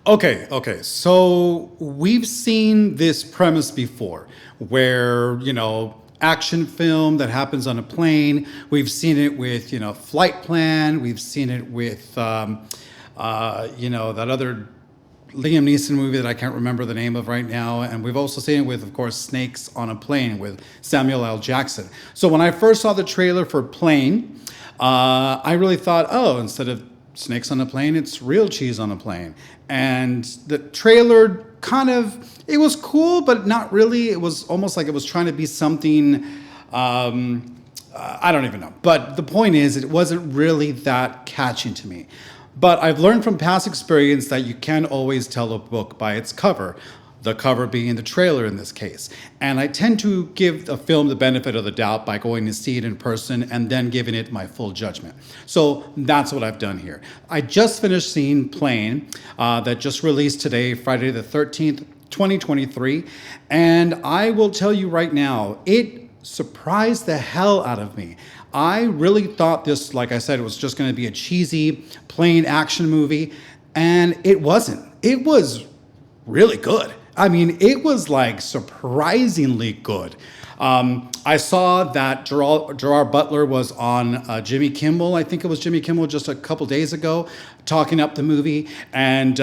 Okay. So we've seen this premise before where, action film that happens on a plane. We've seen it with, Flight Plan. We've seen it with, that other Liam Neeson movie that I can't remember the name of right now. And we've also seen it with, of course, Snakes on a Plane with Samuel L. Jackson. So when I first saw the trailer for Plane, I really thought, oh, instead of Snakes on a Plane, it's Real Cheese on a Plane. And the trailer it was cool, but not really. It was almost like it was trying to be something, I don't even know. But the point is, it wasn't really that catching to me. But I've learned from past experience that you can't always tell a book by its cover, the cover being the trailer in this case. And I tend to give a film the benefit of the doubt by going to see it in person and then giving it my full judgment. So that's what I've done here. I just finished seeing Plane, that just released today, Friday the 13th, 2023. And I will tell you right now, it surprised the hell out of me. I really thought this, like I said, was just going to be a cheesy, plain action movie, and it wasn't. It was really good. I mean, it was like surprisingly good. I saw that Gerard Butler was on Jimmy Kimmel. I think it was Jimmy Kimmel just a couple days ago, talking up the movie, and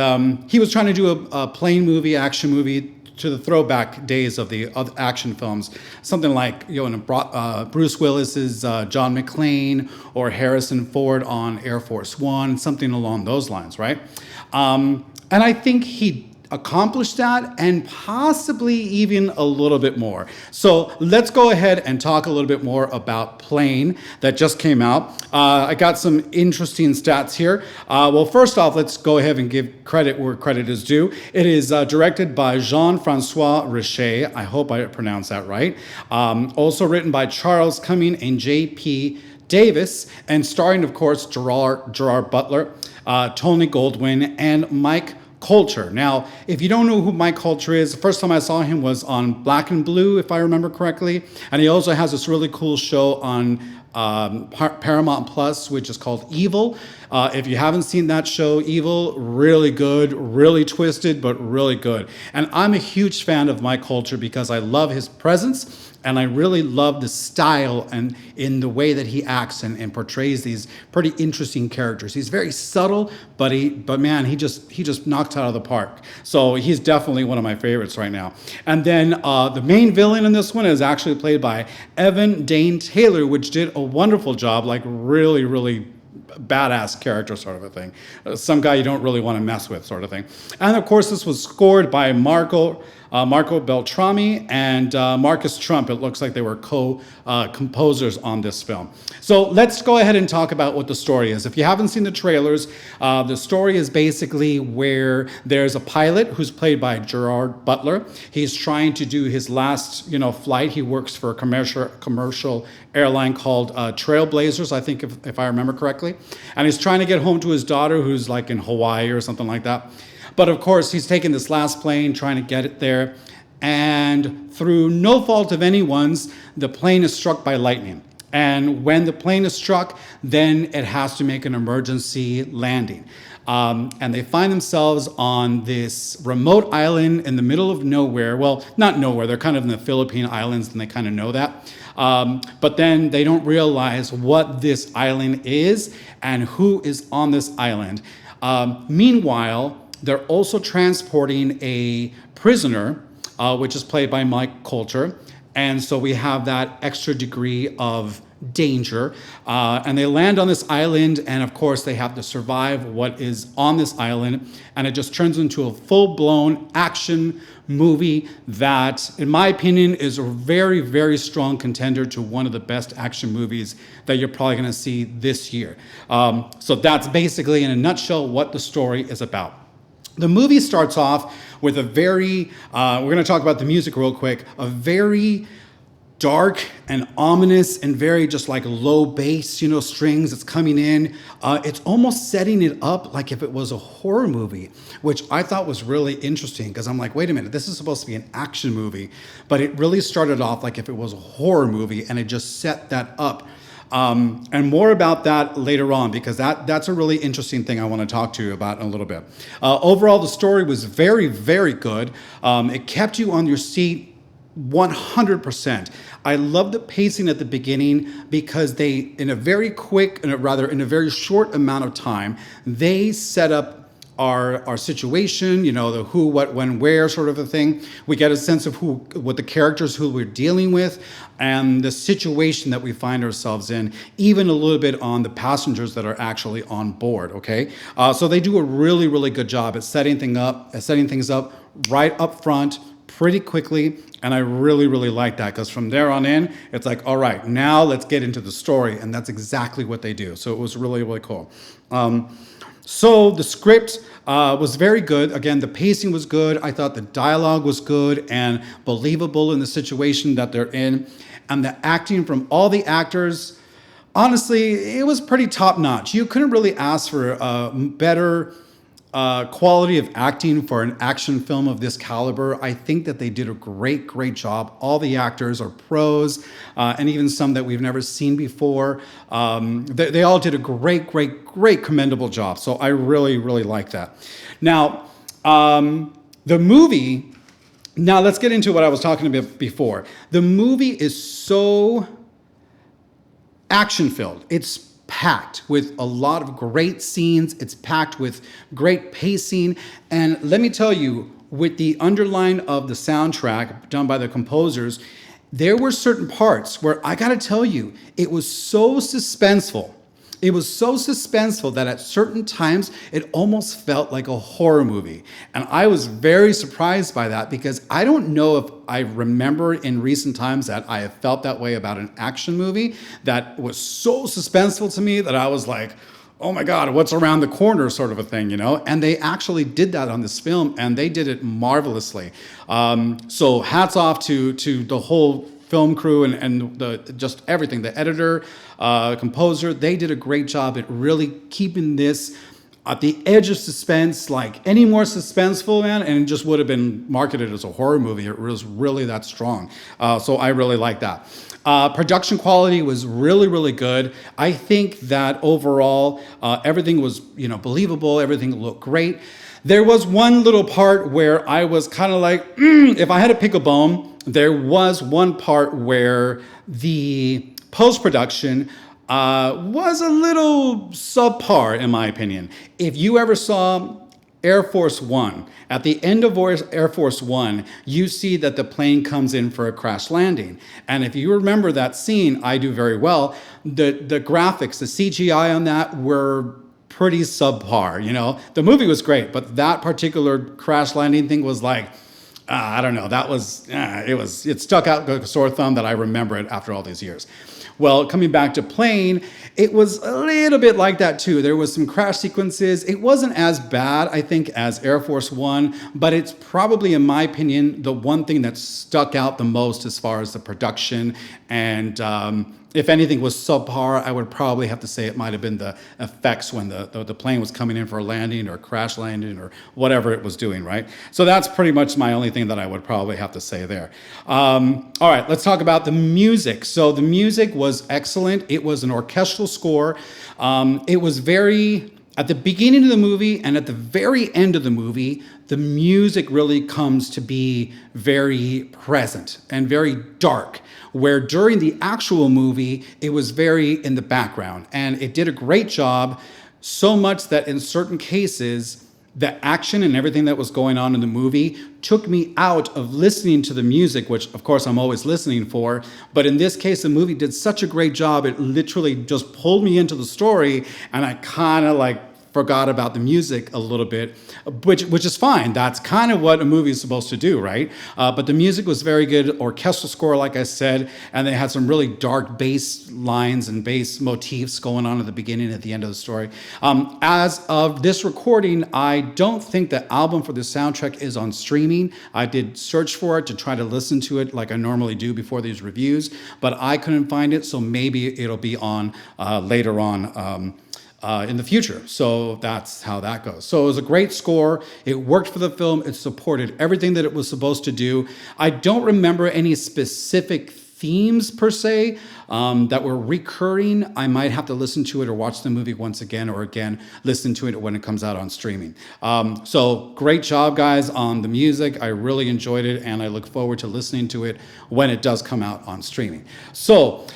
he was trying to do a plain movie, action movie, to the throwback days of the other action films, something like Bruce Willis's John McClane or Harrison Ford on Air Force One, something along those lines, right? And I think he accomplished that and possibly even a little bit more. So let's go ahead and talk a little bit more about Plane that just came out. I got some interesting stats here. Well, first off, let's go ahead and give credit where credit is due. It is directed by Jean-Francois Richet. I hope I pronounced that right. Also written by Charles Cumming and J.P. Davis, and starring, of course, Gerard Butler, Tony Goldwyn, and Mike Coulter. Now, if you don't know who Mike Coulter is, the first time I saw him was on Black and Blue, if I remember correctly. And he also has this really cool show on Paramount Plus, which is called Evil. If you haven't seen that show, Evil, really good, really twisted, but really good. And I'm a huge fan of Mike Coulter because I love his presence, and I really love the style and in the way that he acts and portrays these pretty interesting characters. He's very subtle, but man, he just knocked out of the park. So he's definitely one of my favorites right now. And then the main villain in this one is actually played by Evan Dane Taylor, which did a wonderful job, like really badass character sort of a thing. Some guy you don't really want to mess with sort of thing. And of course, this was scored by Marco Beltrami and Marcus Trump. It looks like they were co-composers on this film. So let's go ahead and talk about what the story is. If you haven't seen the trailers, the story is basically where there's a pilot who's played by Gerard Butler. He's trying to do his last, flight. He works for a commercial airline called Trailblazers, I think, if I remember correctly. And he's trying to get home to his daughter, who's like in Hawaii or something like that. But of course, he's taking this last plane, trying to get it there. And through no fault of anyone's, the plane is struck by lightning. And when the plane is struck, then it has to make an emergency landing. And they find themselves on this remote island in the middle of nowhere. Well, not nowhere, they're kind of in the Philippine Islands, and they kind of know that. But then they don't realize what this island is and who is on this island. Meanwhile, they're also transporting a prisoner, which is played by Mike Coulter. And so we have that extra degree of danger. And they land on this island, and of course, they have to survive what is on this island. And it just turns into a full-blown action movie that, in my opinion, is a very, very strong contender to one of the best action movies that you're probably going to see this year. So that's basically, in a nutshell, what the story is about. The movie starts off with a very, we're going to talk about the music real quick, a very dark and ominous and very just like low bass, strings that's coming in. It's almost setting it up like if it was a horror movie, which I thought was really interesting because I'm like, wait a minute, this is supposed to be an action movie, but it really started off like if it was a horror movie, and it just set that up. And more about that later on because that's a really interesting thing I want to talk to you about in a little bit. Overall, the story was very, very good. It kept you on your seat 100%. I love the pacing at the beginning because they, in a very quick, rather in a very short amount of time, they set up our situation, the who, what, when, where sort of a thing. We get a sense of what the characters who we're dealing with and the situation that we find ourselves in, even a little bit on the passengers that are actually on board, okay? So they do a really, really good job at setting things up right up front, pretty quickly, and I really, really like that because from there on in, it's like, all right, now let's get into the story, and that's exactly what they do. So it was really, really cool. So the script was very good. Again, the pacing was good. I thought the dialogue was good and believable in the situation that they're in. And the acting from all the actors, honestly, it was pretty top notch. You couldn't really ask for a better quality of acting for an action film of this caliber. I think that they did a great, great job. All the actors are pros, and even some that we've never seen before. They all did a great, great, great commendable job. So I really, really like that. Now, the movie, now let's get into what I was talking about before. The movie is so action-filled. It's packed with a lot of great scenes. It's packed with great pacing. And let me tell you, with the underline of the soundtrack done by the composers, there were certain parts where I gotta tell you, it was so suspenseful. It was so suspenseful that at certain times it almost felt like a horror movie. And I was very surprised by that because I don't know if I remember in recent times that I have felt that way about an action movie that was so suspenseful to me that I was like, oh my God, what's around the corner sort of a thing, And they actually did that on this film and they did it marvelously. So hats off to the whole film crew and just everything, the editor, composer, they did a great job at really keeping this at the edge of suspense, like any more suspenseful, man, and it just would have been marketed as a horror movie. It was really that strong. So I really like that. Production quality was really, really good. I think that overall, everything was, believable. Everything looked great. There was one little part where I was kind of like, if I had to pick a bone, there was one part where the post-production was a little subpar, in my opinion. If you ever saw Air Force One, at the end of Air Force One, you see that the plane comes in for a crash landing. And if you remember that scene, I do very well, the graphics, the CGI on that were pretty subpar, The movie was great, but that particular crash landing thing was like, I don't know. That was, it stuck out like a sore thumb that I remember it after all these years. Well, coming back to Plane, it was a little bit like that too. There was some crash sequences. It wasn't as bad, I think, as Air Force One, but it's probably, in my opinion, the one thing that stuck out the most as far as the production. And if anything was subpar, I would probably have to say it might have been the effects when the plane was coming in for a landing or crash landing or whatever it was doing, right? So that's pretty much my only thing that I would probably have to say there. All right, let's talk about the music. So the music was excellent. It was an orchestral score. It was very, at the beginning of the movie and at the very end of the movie, the music really comes to be very present and very dark, where during the actual movie, it was very in the background. And it did a great job, so much that in certain cases, the action and everything that was going on in the movie took me out of listening to the music, which of course I'm always listening for. But in this case, the movie did such a great job, it literally just pulled me into the story, and I kind of like forgot about the music a little bit, which is fine. That's kind of what a movie is supposed to do, right? But the music was very good, orchestral score, like I said, and they had some really dark bass lines and bass motifs going on at the beginning and at the end of the story. As of this recording, I don't think the album for the soundtrack is on streaming. I did search for it to try to listen to it like I normally do before these reviews, but I couldn't find it, so maybe it'll be on later on in the future. So that's how that goes. So it was a great score. It worked for the film. It supported everything that it was supposed to do. I don't remember any specific themes per se that were recurring, I might have to listen to it or watch the movie once again, or again listen to it when it comes out on streaming. So great job, guys, on the music. I really enjoyed it, and I look forward to listening to it when it does come out on streaming. So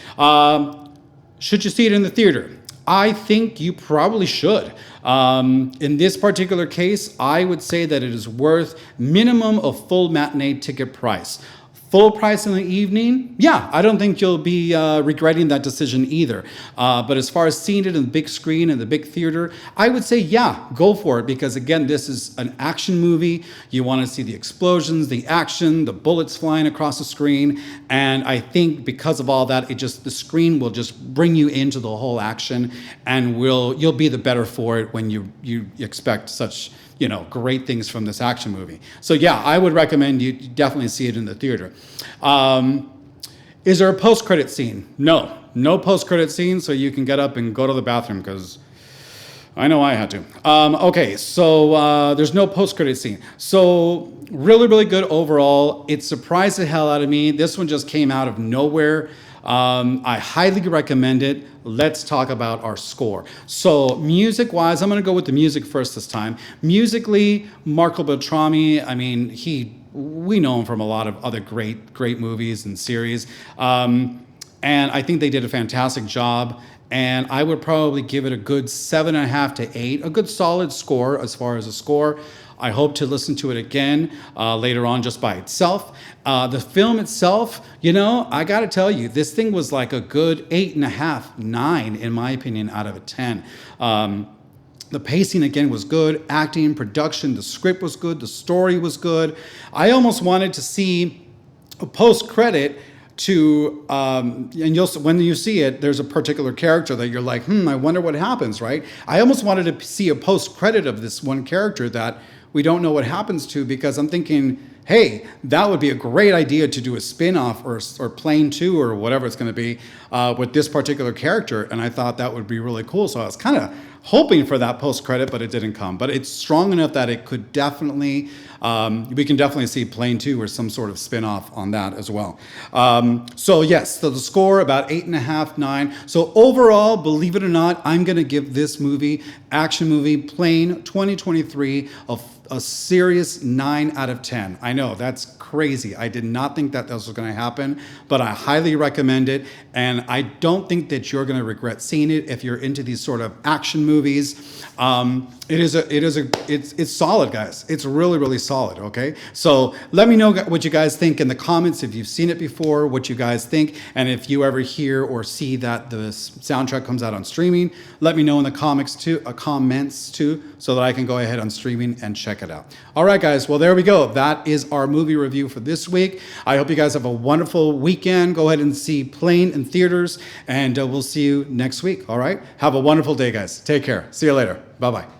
should you see it in the theater? I think you probably should. In this particular case, I would say that it is worth minimum of full matinee ticket price. Full price in the evening, yeah, I don't think you'll be regretting that decision either. But as far as seeing it in the big screen and the big theater, I would say, yeah, go for it. Because again, this is an action movie. You want to see the explosions, the action, the bullets flying across the screen. And I think because of all that, the screen will just bring you into the whole action, and you'll be the better for it when you expect such great things from this action movie. So yeah, I would recommend you definitely see it in the theater. Is there a post-credit scene? No post-credit scene, so you can get up and go to the bathroom, because I know I had to. Okay, so there's no post-credit scene. So really, really good overall. It surprised the hell out of me. This one just came out of nowhere. I highly recommend it. Let's talk about our score. So music-wise, I'm going to go with the music first this time. Musically, Marco Beltrami, I mean, we know him from a lot of other great movies and series. And I think they did a fantastic job. And I would probably give it a good 7.5 to 8, a good solid score as far as a score. I hope to listen to it again later on just by itself. The film itself, I got to tell you, this thing was like a good 8.5, 9, in my opinion, out of a 10. The pacing, again, was good. Acting, production, the script was good. The story was good. I almost wanted to see a post-credit and when you see it, there's a particular character that you're like, I wonder what happens, right? I almost wanted to see a post-credit of this one character that we don't know what happens to, because I'm thinking, hey, that would be a great idea to do a spin-off or Plane 2 or whatever it's going to be with this particular character. And I thought that would be really cool. So I was kind of hoping for that post-credit, but it didn't come. But it's strong enough that it could definitely, we can definitely see Plane 2 or some sort of spin-off on that as well. So yes, so the score about 8.5, 9. So overall, believe it or not, I'm going to give this movie, action movie, Plane 2023, a serious 9 out of 10. I know, that's crazy. I did not think that this was going to happen, but I highly recommend it. And I don't think that you're going to regret seeing it if you're into these sort of action movies. It's solid, guys. It's really, really solid. Okay. So let me know what you guys think in the comments. If you've seen it before, what you guys think. And if you ever hear or see that the soundtrack comes out on streaming, let me know in the comments too, so that I can go ahead on streaming and check it out. All right, guys. Well, there we go. That is our movie review for this week. I hope you guys have a wonderful weekend. Go ahead and see Plane in theaters, and we'll see you next week. All right. Have a wonderful day, guys. Take care. See you later. Bye-bye.